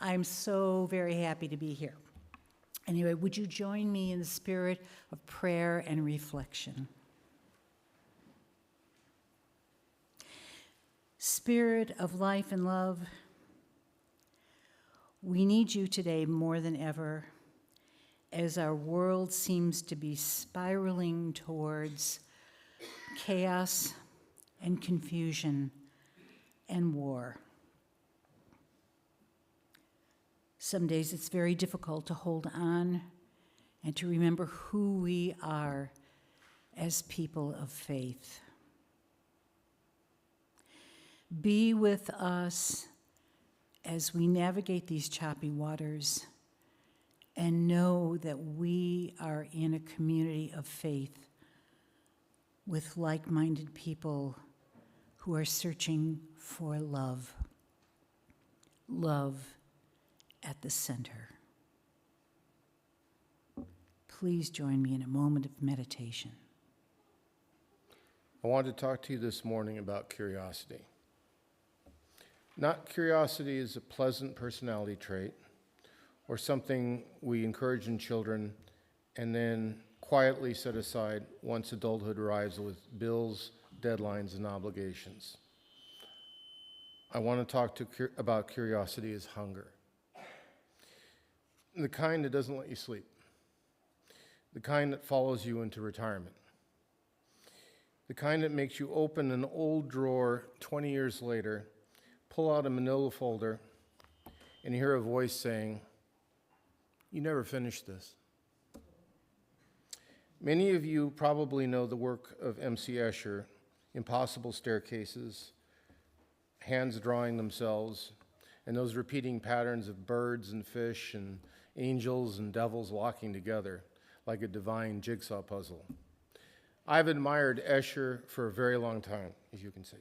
I'm so very happy to be here. Anyway, would you join me in the spirit of prayer and reflection? Spirit of life and love, we need you today more than ever as our world seems to be spiraling towards chaos and confusion and war. Some days it's very difficult to hold on and to remember who we are as people of faith. Be with us as we navigate these choppy waters and know that we are in a community of faith with like-minded people who are searching for love. Love at the center. Please join me in a moment of meditation. I want to talk to you this morning about curiosity. Not curiosity is a pleasant personality trait or something we encourage in children and then quietly set aside once adulthood arrives with bills, deadlines, and obligations. I want to talk about curiosity as hunger. The kind that doesn't let you sleep. The kind that follows you into retirement. The kind that makes you open an old drawer 20 years later, pull out a manila folder, and hear a voice saying, "You never finished this." Many of you probably know the work of M.C. Escher, Impossible Staircases, Hands Drawing Themselves, and those repeating patterns of birds and fish and angels and devils walking together like a divine jigsaw puzzle. I've admired Escher for a very long time, as you can see.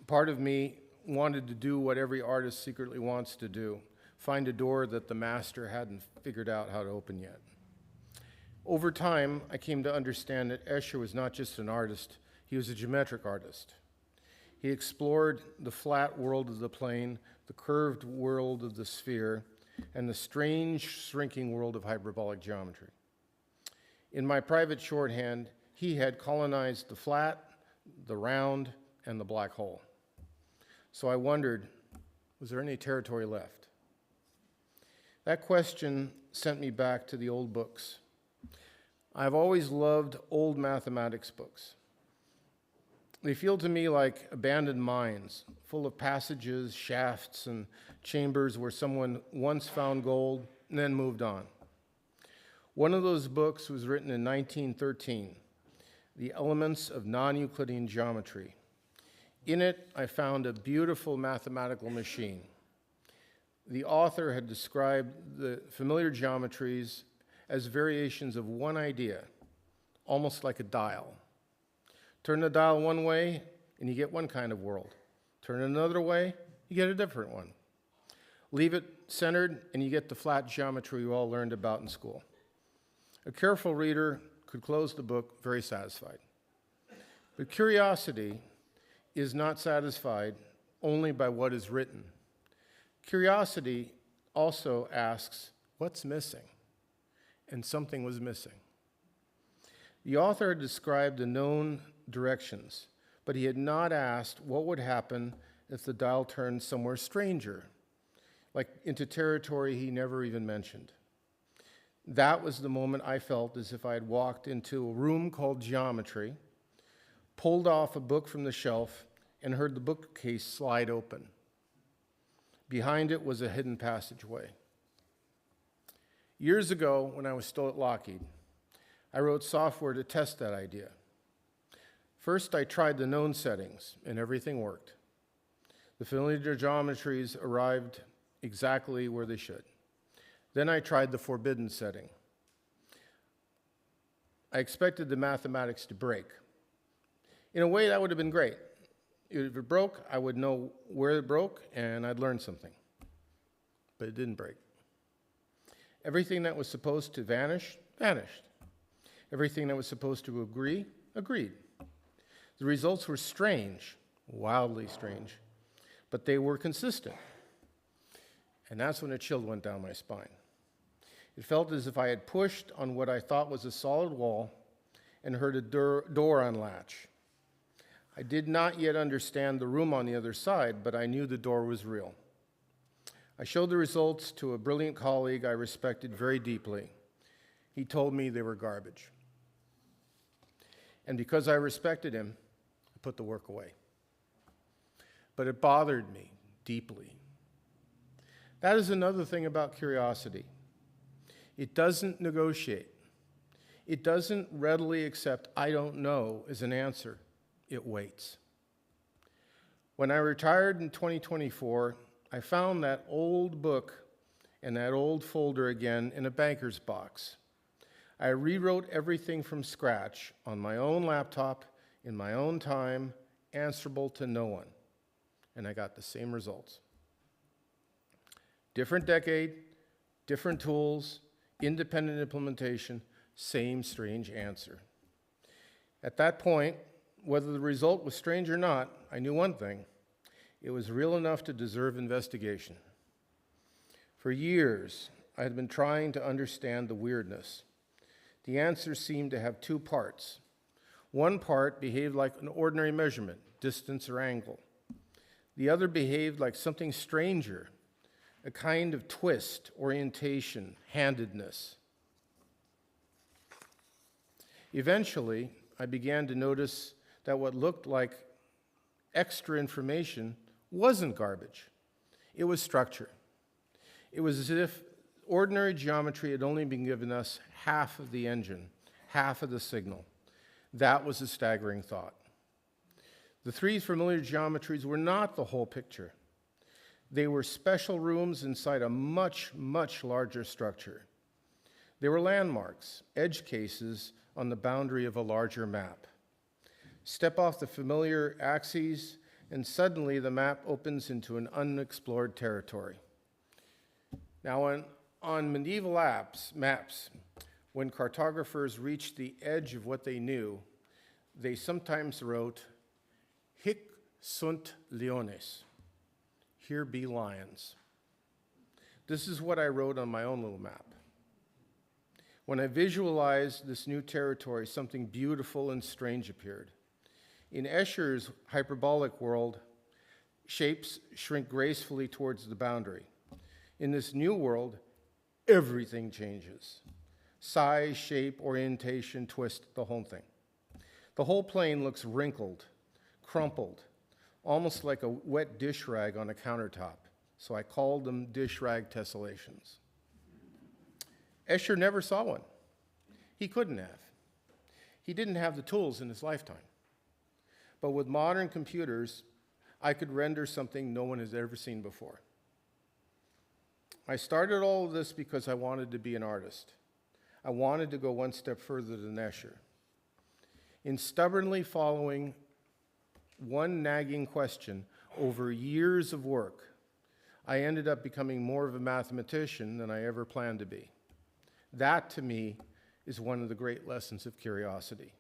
Part of me wanted to do what every artist secretly wants to do, find a door that the master hadn't figured out how to open yet. Over time, I came to understand that Escher was not just an artist, he was a geometric artist. He explored the flat world of the plane, the curved world of the sphere, and the strange, shrinking world of hyperbolic geometry. In my private shorthand, he had colonized the flat, the round, and the black hole. So I wondered, was there any territory left? That question sent me back to the old books. I've always loved old mathematics books. They feel to me like abandoned mines, full of passages, shafts, and chambers where someone once found gold and then moved on. One of those books was written in 1913, The Elements of Non-Euclidean Geometry. In it, I found a beautiful mathematical machine. The author had described the familiar geometries as variations of one idea, almost like a dial. Turn the dial one way, and you get one kind of world. Turn it another way, you get a different one. Leave it centered, and you get the flat geometry you all learned about in school. A careful reader could close the book very satisfied. But curiosity is not satisfied only by what is written. Curiosity also asks, what's missing? And something was missing. The author had described the known directions, but he had not asked what would happen if the dial turned somewhere stranger, like into territory he never even mentioned. That was the moment I felt as if I had walked into a room called geometry, pulled off a book from the shelf, and heard the bookcase slide open. Behind it was a hidden passageway. Years ago, when I was still at Lockheed, I wrote software to test that idea. First, I tried the known settings, and everything worked. The familiar geometries arrived exactly where they should. Then I tried the forbidden setting. I expected the mathematics to break. In a way, that would have been great. If it broke, I would know where it broke, and I'd learn something. But it didn't break. Everything that was supposed to vanish, vanished. Everything that was supposed to agree, agreed. The results were strange, wildly strange, but they were consistent. And that's when a chill went down my spine. It felt as if I had pushed on what I thought was a solid wall and heard a door unlatch. I did not yet understand the room on the other side, but I knew the door was real. I showed the results to a brilliant colleague I respected very deeply. He told me they were garbage. And because I respected him, I put the work away. But it bothered me deeply. That is another thing about curiosity. It doesn't negotiate. It doesn't readily accept "I don't know" as an answer. It waits. When I retired in 2024, I found that old book and that old folder again in a banker's box. I rewrote everything from scratch on my own laptop, in my own time, answerable to no one. And I got the same results. Different decade, different tools, independent implementation, same strange answer. At that point, whether the result was strange or not, I knew one thing: it was real enough to deserve investigation. For years, I had been trying to understand the weirdness. The answer seemed to have two parts. One part behaved like an ordinary measurement, distance or angle. The other behaved like something stranger, a kind of twist, orientation, handedness. Eventually, I began to notice that what looked like extra information wasn't garbage. It was structure. It was as if ordinary geometry had only been given us half of the engine, half of the signal. That was a staggering thought. The three familiar geometries were not the whole picture. They were special rooms inside a much, much larger structure. They were landmarks, edge cases on the boundary of a larger map. Step off the familiar axes, and suddenly the map opens into an unexplored territory. Now, on medieval maps, when cartographers reached the edge of what they knew, they sometimes wrote, "Hic sunt leones," here be lions. This is what I wrote on my own little map. When I visualized this new territory, something beautiful and strange appeared. In Escher's hyperbolic world, shapes shrink gracefully towards the boundary. In this new world, everything changes. Size, shape, orientation, twist, the whole thing. The whole plane looks wrinkled, crumpled, almost like a wet dish rag on a countertop. So I called them dish rag tessellations. Escher never saw one. He couldn't have. He didn't have the tools in his lifetime. But with modern computers, I could render something no one has ever seen before. I started all of this because I wanted to be an artist. I wanted to go one step further than Escher. In stubbornly following one nagging question over years of work, I ended up becoming more of a mathematician than I ever planned to be. That, to me, is one of the great lessons of curiosity.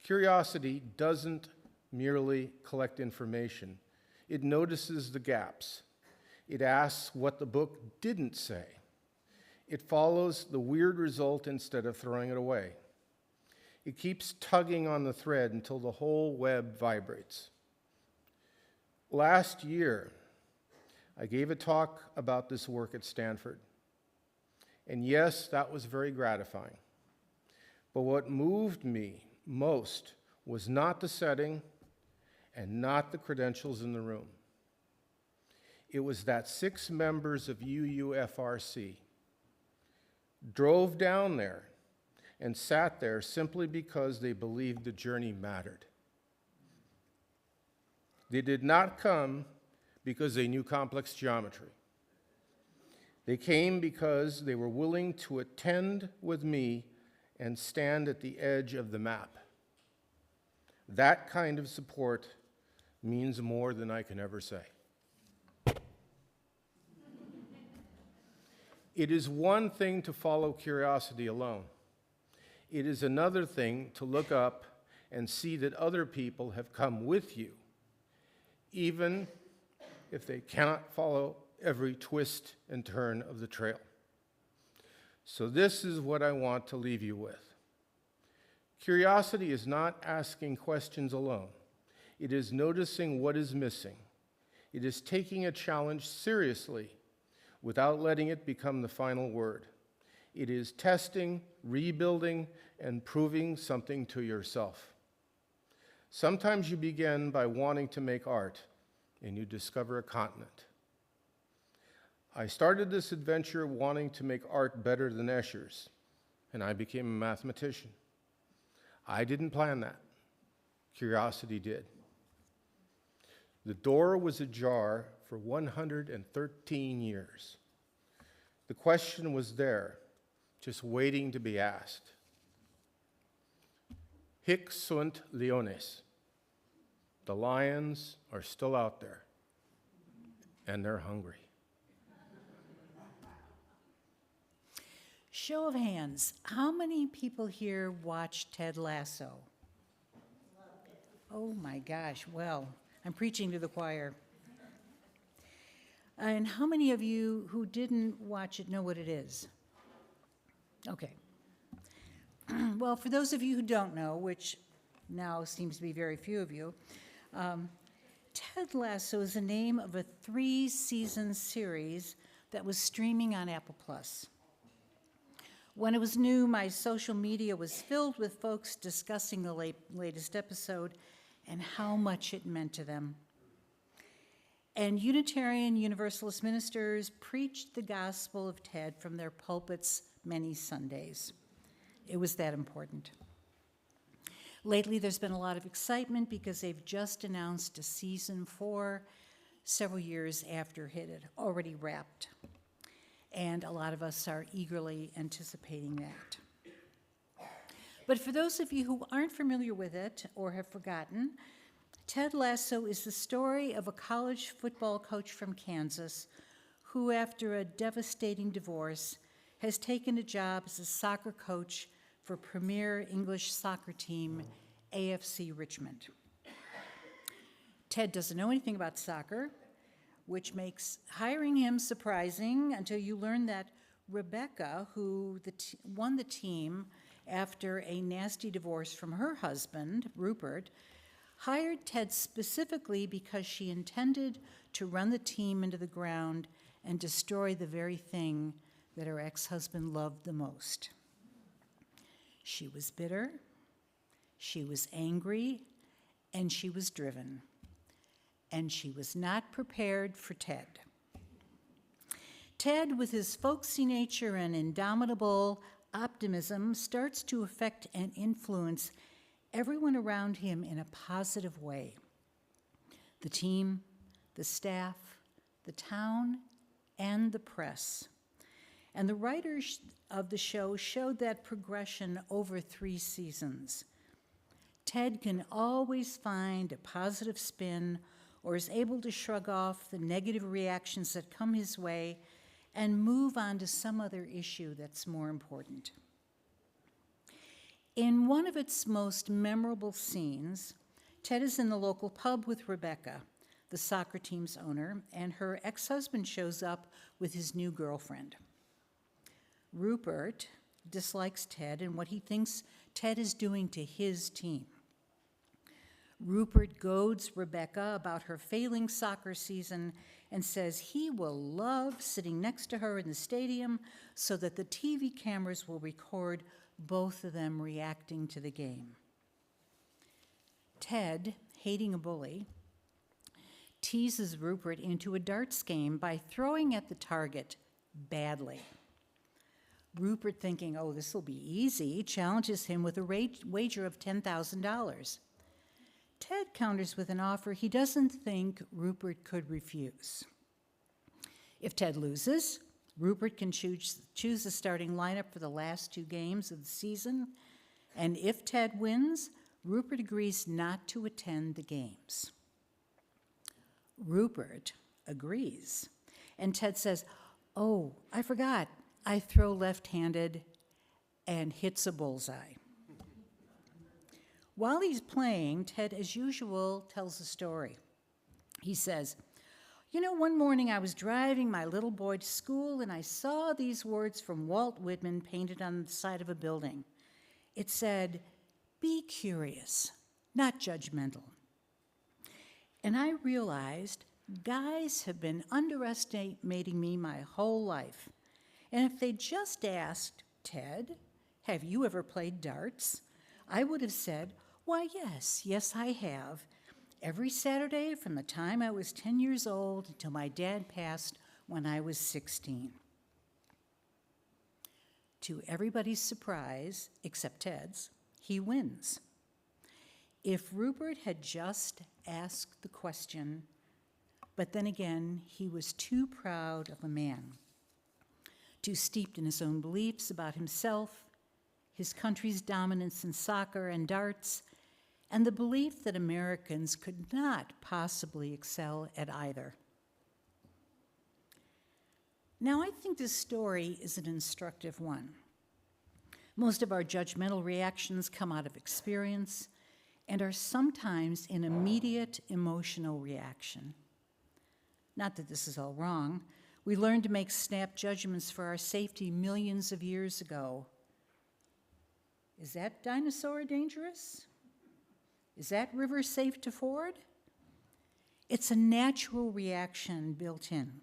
Curiosity doesn't merely collect information. It notices the gaps. It asks what the book didn't say. It follows the weird result instead of throwing it away. It keeps tugging on the thread until the whole web vibrates. Last year, I gave a talk about this work at Stanford. And yes, that was very gratifying. But what moved me most was not the setting and not the credentials in the room. It was that 6 members of UUFRC drove down there and sat there simply because they believed the journey mattered. They did not come because they knew complex geometry. They came because they were willing to attend with me and stand at the edge of the map. That kind of support means more than I can ever say. It is one thing to follow curiosity alone. It is another thing to look up and see that other people have come with you, even if they cannot follow every twist and turn of the trail. So this is what I want to leave you with. Curiosity is not asking questions alone. It is noticing what is missing. It is taking a challenge seriously without letting it become the final word. It is testing, rebuilding, and proving something to yourself. Sometimes you begin by wanting to make art, and you discover a continent. I started this adventure wanting to make art better than Escher's, and I became a mathematician. I didn't plan that. Curiosity did. The door was ajar for 113 years. The question was there, just waiting to be asked. Hic sunt leones. The lions are still out there, and they're hungry. Show of hands, how many people here watched Ted Lasso? Oh my gosh, well, I'm preaching to the choir. And how many of you who didn't watch it know what it is? Okay. Well, for those of you who don't know, which now seems to be very few of you, Ted Lasso is the name of a 3-season series that was streaming on Apple Plus. When it was new, my social media was filled with folks discussing the latest episode and how much it meant to them. And Unitarian Universalist ministers preached the gospel of Ted from their pulpits many Sundays. It was that important. Lately, there's been a lot of excitement because they've just announced a season 4 several years after it had already wrapped. And a lot of us are eagerly anticipating that. But for those of you who aren't familiar with it or have forgotten, Ted Lasso is the story of a college football coach from Kansas who, after a devastating divorce, has taken a job as a soccer coach for premier English soccer team AFC Richmond. Ted doesn't know anything about soccer, which makes hiring him surprising until you learn that Rebecca, who won the team after a nasty divorce from her husband, Rupert, hired Ted specifically because she intended to run the team into the ground and destroy the very thing that her ex-husband loved the most. She was bitter, she was angry, and she was driven. And she was not prepared for Ted. Ted, with his folksy nature and indomitable optimism, starts to affect and influence everyone around him in a positive way. The team, the staff, the town, and the press. And the writers of the show showed that progression over 3 seasons. Ted can always find a positive spin or is able to shrug off the negative reactions that come his way and move on to some other issue that's more important. In one of its most memorable scenes, Ted is in the local pub with Rebecca, the soccer team's owner, and her ex-husband shows up with his new girlfriend. Rupert dislikes Ted and what he thinks Ted is doing to his team. Rupert goads Rebecca about her failing soccer season and says he will love sitting next to her in the stadium so that the TV cameras will record both of them reacting to the game. Ted, hating a bully, teases Rupert into a darts game by throwing at the target badly. Rupert, thinking, oh, this will be easy, challenges him with a wager of $10,000. Ted counters with an offer he doesn't think Rupert could refuse. If Ted loses, Rupert can choose the starting lineup for the last 2 games of the season, and if Ted wins, Rupert agrees not to attend the games. Rupert agrees, and Ted says, oh, I forgot, I throw left-handed, and hits a bullseye. While he's playing, Ted, as usual, tells a story. He says, You know, one morning I was driving my little boy to school and I saw these words from Walt Whitman painted on the side of a building. It said, "Be curious, not judgmental." And I realized guys have been underestimating me my whole life. And if they just asked, "Ted, have you ever played darts?" I would have said, "Why, yes, I have. Every Saturday from the time I was 10 years old until my dad passed when I was 16. To everybody's surprise, except Ted's, he wins. If Rupert had just asked the question, but then again, he was too proud of a man, too steeped in his own beliefs about himself, his country's dominance in soccer and darts, and the belief that Americans could not possibly excel at either. Now, I think this story is an instructive one. Most of our judgmental reactions come out of experience and are sometimes an immediate emotional reaction. Not that this is all wrong. We learned to make snap judgments for our safety millions of years ago. Is that dinosaur dangerous? Is that river safe to ford? It's a natural reaction built in.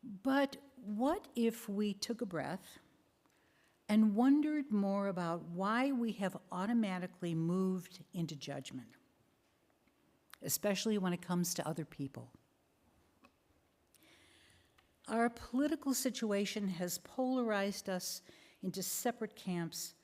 But what if we took a breath and wondered more about why we have automatically moved into judgment, especially when it comes to other people? Our political situation has polarized us into separate camps,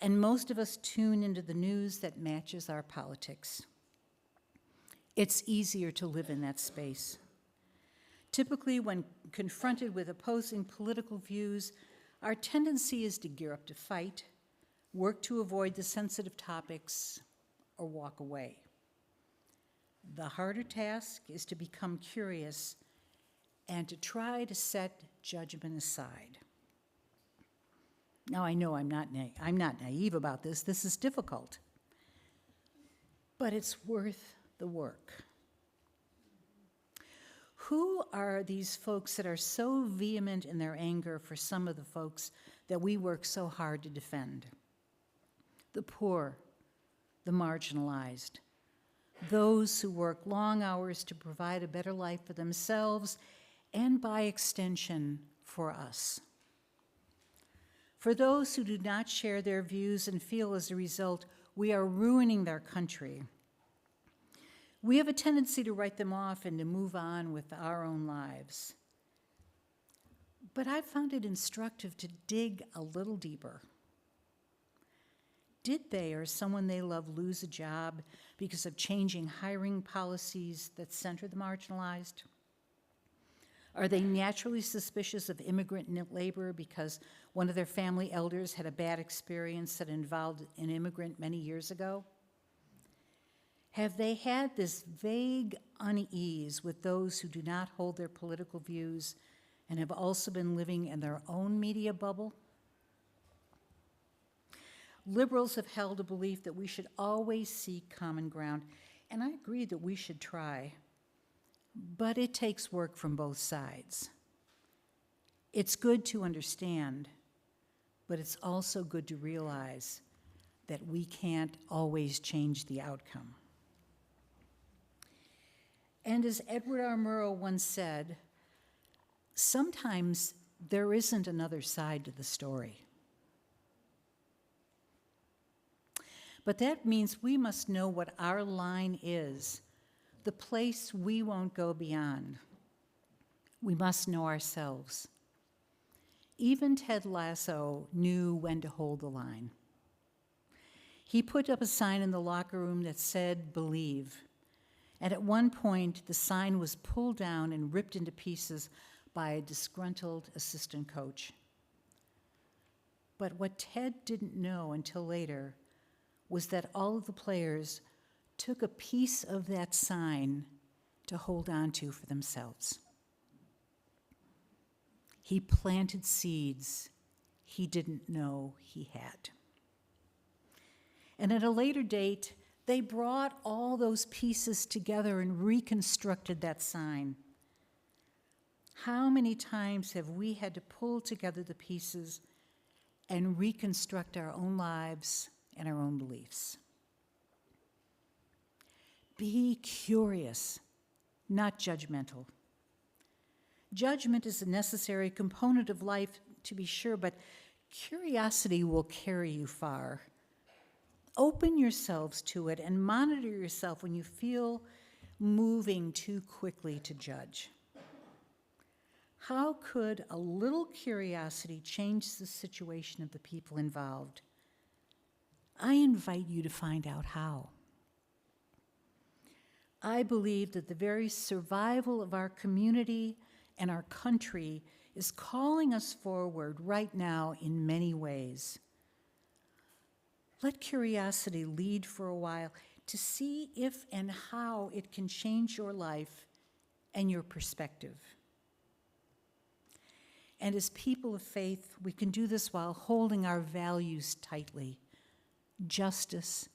and most of us tune into the news that matches our politics. It's easier to live in that space. Typically, when confronted with opposing political views, our tendency is to gear up to fight, work to avoid the sensitive topics, or walk away. The harder task is to become curious and to try to set judgment aside. Now, I know I'm not naive about this. This is difficult. But it's worth the work. Who are these folks that are so vehement in their anger for some of the folks that we work so hard to defend? The poor, the marginalized, those who work long hours to provide a better life for themselves and, by extension, for us. For those who do not share their views and feel as a result we are ruining their country, we have a tendency to write them off and to move on with our own lives. But I found it instructive to dig a little deeper. Did they or someone they love lose a job because of changing hiring policies that center the marginalized? Are they naturally suspicious of immigrant labor because one of their family elders had a bad experience that involved an immigrant many years ago? Have they had this vague unease with those who do not hold their political views and have also been living in their own media bubble? Liberals have held a belief that we should always seek common ground, and I agree that we should try. But it takes work from both sides. It's good to understand, but it's also good to realize that we can't always change the outcome. And as Edward R. Murrow once said, sometimes there isn't another side to the story. But that means we must know what our line is, the place we won't go beyond. We must know ourselves. Even Ted Lasso knew when to hold the line. He put up a sign in the locker room that said, "Believe." And at one point, the sign was pulled down and ripped into pieces by a disgruntled assistant coach. But what Ted didn't know until later was that all of the players took a piece of that sign to hold on to for themselves. He planted seeds he didn't know he had. And at a later date, They brought all those pieces together and reconstructed that sign. How many times have we had to pull together the pieces and reconstruct our own lives and our own beliefs? Be curious, not judgmental. Judgment is a necessary component of life, to be sure, but curiosity will carry you far. Open yourselves to it and monitor yourself when you feel moving too quickly to judge. How could a little curiosity change the situation of the people involved? I invite you to find out how. I believe that the very survival of our community and our country is calling us forward right now in many ways. Let curiosity lead for a while to see if and how it can change your life and your perspective. And as people of faith, we can do this while holding our values tightly: justice,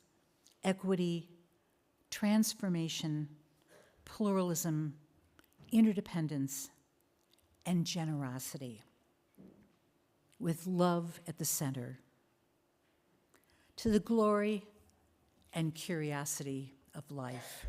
equity, transformation, pluralism, interdependence, and generosity, with love at the center, to the glory and curiosity of life.